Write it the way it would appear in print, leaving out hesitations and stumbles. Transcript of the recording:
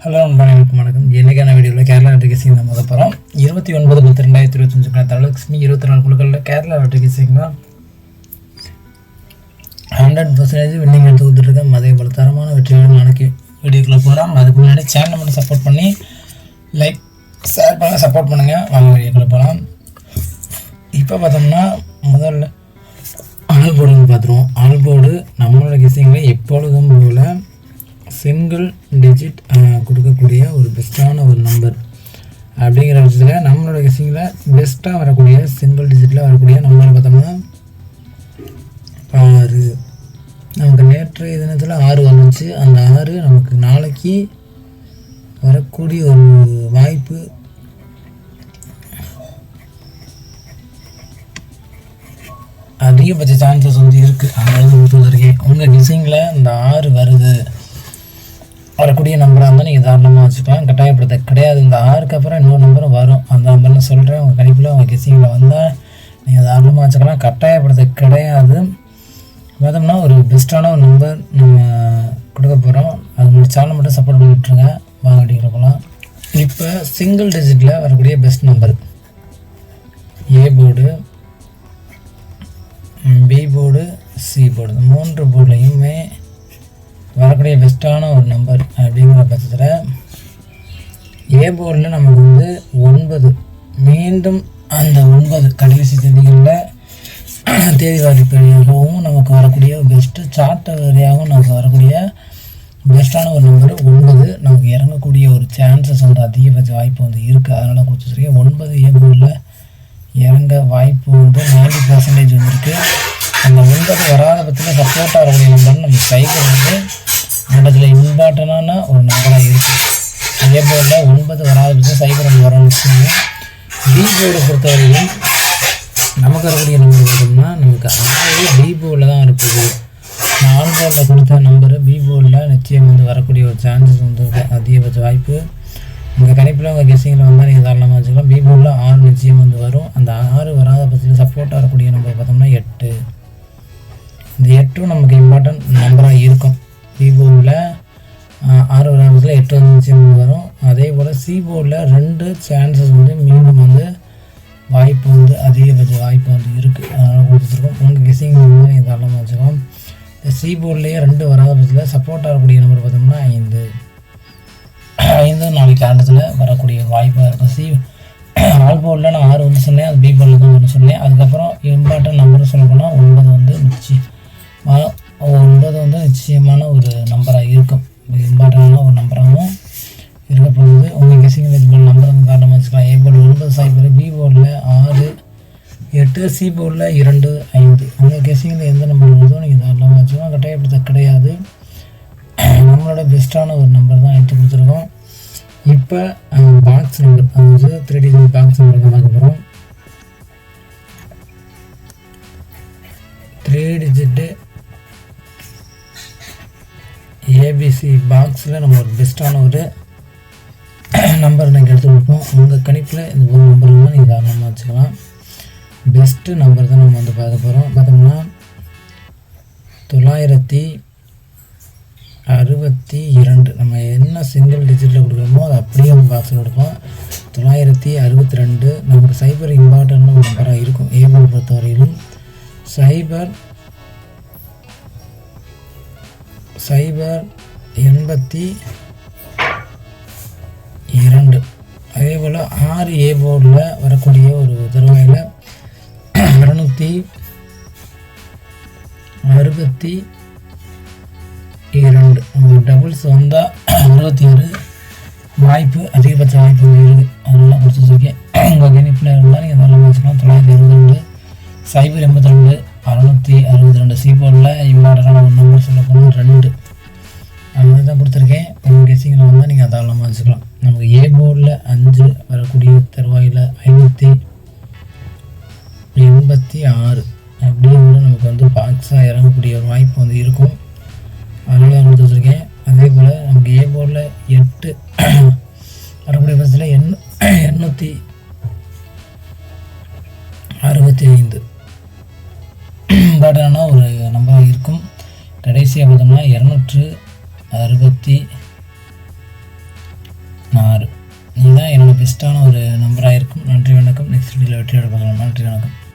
Hello நண்பர்களுக்கு வணக்கம். இன்றைக்கான வீடியோவில் கேரளா வெற்றிகேசிங் தான் முதல் போகிறோம். 29/10/2025 தனலட்சுமி 24 குழுக்களில் கேரளா வெற்றிகேசிங்னா 100% வின்னிங் எடுத்து கொடுத்துட்ருக்கேன். அதே போல் தரமான வெற்றிகளும் நாளைக்கு வீடியோக்குள்ளே போகிறோம். அதுக்கு முன்னாடி சேனலை மட்டும் சப்போர்ட் பண்ணி லைக் ஷேர் பண்ணுங்கள், சப்போர்ட் பண்ணுங்கள். வாங்க வீடியோக்குள்ளே போகலாம். இப்போ பார்த்தோம்னா முதல்ல ஆல் போர்டுன்னு பார்த்துருவோம். ஆல் போர்டு நம்மளோட கெஸ்ஸிங்கில் எப்பொழுதும் போல் சிங்கிள் டிஜிட் கொடுக்கக்கூடிய ஒரு பெஸ்ட்டான ஒரு நம்பர் அப்படிங்கிற பட்சத்தில் நம்மளோட கெஸ்ஸிங்கில் பெஸ்ட்டாக வரக்கூடிய சிங்கிள் டிஜிட்டில் வரக்கூடிய நம்பர் பார்த்தோம்னா 6. நமக்கு நேற்றைய தினத்தில் 6 வந்துச்சு. அந்த 6 நமக்கு நாளைக்கு வரக்கூடிய ஒரு வாய்ப்பு அதிகபட்ச சான்சஸ் வந்து இருக்குது. அதனால கொடுத்துருக்கேன். உங்கள் கெஸ்ஸிங்கில் இந்த 6 வருது வரக்கூடிய நம்பராக இருந்தால் நீங்கள் தாராளமாக வச்சுக்கலாம். கட்டாயப்படுத்த கிடையாது. இந்த 6க்கு அப்புறம் இன்னொரு நம்பரும் வரும். அந்த நம்பர்னு சொல்கிறேன். உங்கள் கணிப்பில் உங்கள் கெஸ்ஸிங்கில் வந்தால் நீங்கள் தாராளமாக வச்சுக்கலாம். கட்டாயப்படுத்த கிடையாது. பார்த்தோம்னா ஒரு பெஸ்ட்டான ஒரு நம்பர் நம்ம கொடுக்க போகிறோம். அது முடிச்சாலும் மட்டும் சப்போர்ட் பண்ணி விட்டுருங்க. வாங்க அப்படிங்கிற போகலாம். இப்போ சிங்கிள் டிஜிட்டில் வரக்கூடிய best number A board, B board, C board. இந்த 3 போர்டுலையுமே வரக்கூடிய பெஸ்ட்டான ஒரு நம்பர் அப்படிங்கிற பட்சத்தில் ஏ போர்டில் நமக்கு வந்து 9, மீண்டும் அந்த 9 கடைசி தேதிகளில் தேதி வாரிப்படியாகவும் நமக்கு வரக்கூடிய பெஸ்ட்டு சார்ட் வரையாகவும் நமக்கு வரக்கூடிய பெஸ்ட்டான ஒரு நம்பர் 9 நமக்கு இறங்கக்கூடிய ஒரு சான்சஸ் வந்து அதிகபட்ச வாய்ப்பு வந்து இருக்குது. அதனால் கொடுத்துருக்கேன். 9 ஏ போர்டில் இறங்க வாய்ப்பு வந்து 90% வந்துருக்கு. அந்த 9 வராத பட்சத்தில் சப்போர்ட்டாக வரக்கூடிய நம்பர்னு நம்ம சைக்கிள் வந்து இடத்துல இம்பார்ட்டண்டான ஒரு நம்பராக இருக்குது. அதே போல் 9 வராத பட்சம் சைக்கிள் வந்து வரணும்னு வச்சுக்கோங்க. பி போர்டை பொறுத்தவரையும் நமக்கு வரக்கூடிய நம்பர் பார்த்தோம்னா நமக்கு 6 பி போர்டில் தான் இருக்குது. 4 போர்டில் கொடுத்த நம்பரு பி போர்டில் நிச்சயம் வந்து வரக்கூடிய ஒரு சான்சஸ் வந்து அதிகபட்ச வாய்ப்பு. உங்கள் கணிப்பில் உங்கள் கெஸ்ஸிங்கில் வந்தால் நீங்கள் தாராளமாக வச்சுக்கலாம். பி போர்டில் 6 நிச்சயம் வந்து வரும். அந்த 6 வராத பட்சத்தில் சப்போர்ட்டாக வரக்கூடிய நம்பர் பார்த்தோம்னா 8. இந்த 8 நமக்கு இம்பார்ட்டன்ட் நம்பராக இருக்கும். பி போர்டில் 6 வராத பட்சத்தில் 8 வந்து நிச்சயம் வரும். அதே போல் சி போர்டில் 2 சான்சஸ் வந்து மீண்டும் வந்து வாய்ப்பு வந்து அதிகபட்ச வாய்ப்பு வந்து இருக்குது. அதனால் கொடுத்துருக்கோம். உங்கள் கெஸ்ஸிங் வந்து நீங்கள் தாராளமாக வச்சுக்கலாம். இந்த சி போர்ட்லேயே 2 வராத பட்சத்தில் சப்போர்ட்டாக வரக்கூடிய நம்பர் பார்த்தோம்னா 5 நாளைக்கு ஆண்டத்தில் வரக்கூடிய வாய்ப்பாக இருக்கும். ஆல் போர்டில் நான் 6 வந்து சொன்னேன். அது பி போர்டில் தான் ஒன்று சொன்னேன். அதுக்கப்புறம் இம்பார்ட்டன்ட் நம்பர் சொல்ல போனால் 9 வந்து நிச்சயமான ஒரு நம்பராக இருக்கும். இம்பார்ட்டண்டான ஒரு நம்பராகவும் இருக்க போகுது. உங்கள் கெஸ்ஸிங்கில் இது போல் நம்பர் வந்து காரணமாக வச்சுக்கலாம். ஏ போர்டு 9 சாய்ப்பு, பி போர்டில் 6, 8, சி போர்டில் 2, 5. உங்கள் கெஸ்ஸிங்கில் எந்த நம்பர் வருதோ நீங்கள் தாராளமாக வச்சுக்கலாம். கட்டாயப்படுத்த கிடையாது. நம்மளோட பெஸ்ட்டான ஒரு நம்பர் தான் எடுத்து கொடுத்துருக்கோம். இப்போ பாக்ஸ் நம்பர், அதாவது 3 டிஜிட் பாக்ஸ் நம்பர் தான் பார்க்க போகிறோம். 3 டிஜிட்டு ஏபிசி பாக்ஸில் நம்ம ஒரு பெஸ்ட்டான ஒரு நம்பர் நீங்கள் எடுத்து கொடுப்போம். உங்கள் கணிப்பில் இந்த ஒரு நம்பர் தான் நீங்கள் தாராளமாக வச்சுக்கலாம். பெஸ்ட்டு நம்பர் தான் நம்ம வந்து பார்க்க போகிறோம். பார்த்தோம்னா 962. நம்ம என்ன சிங்கிள் டிஜிட்டில் கொடுக்குறோமோ அது அப்படியே அந்த பாக்ஸில் கொடுப்போம். 962 நமக்கு சைபர் இம்பார்ட்டன்ட் ஒரு நம்பராக இருக்கும். ஏபோர்டு பொறுத்தவரையிலும் சைபர் 82. அதே போல் 6 ஏ போர்டில் வரக்கூடிய ஒரு தருவாயில் 662 டபுள்ஸ் வந்தால் 66 வாய்ப்பு அதிகபட்ச வாய்ப்பு இருக்குது. அதெல்லாம் கொடுத்துருக்கேன். உங்கள் கணிப்பில் இருந்தால் நீங்கள் அதெல்லாம் வச்சுக்கலாம். 922 சைபர் 82 662 சி போர்டில் இம்பார்ட்டண்டான ஒரு நம்பர் சொல்ல போனால் 2. அது மாதிரி தான் கொடுத்துருக்கேன். உங்கள் கெஸ்ஸிங்கில் வந்தால் நீங்கள் தாராளமாக வச்சுக்கலாம். நமக்கு ஏ போர்டில் 5 வரக்கூடிய தருவாயில் 586 அப்படியே வந்து நமக்கு வந்து பாக்ஸாக இறங்கக்கூடிய ஒரு வாய்ப்பு வந்து இருக்கும். அதனால தான் கொடுத்து வச்சுருக்கேன். அதே போல் நமக்கு ஏ போர்டில் 8 வரக்கூடிய பட்சத்தில் 865 இம்பார்ட்டண்டான ஒரு நம்பராக இருக்கும். கடைசியாக பார்த்தோம்னா 260 பெஸ்ட்டான ஒரு நம்பராக இருக்கும். நன்றி வணக்கம். நெக்ஸ்ட் வீடியோவில் வெற்றியோட பார்க்கலாம். நன்றி வணக்கம்.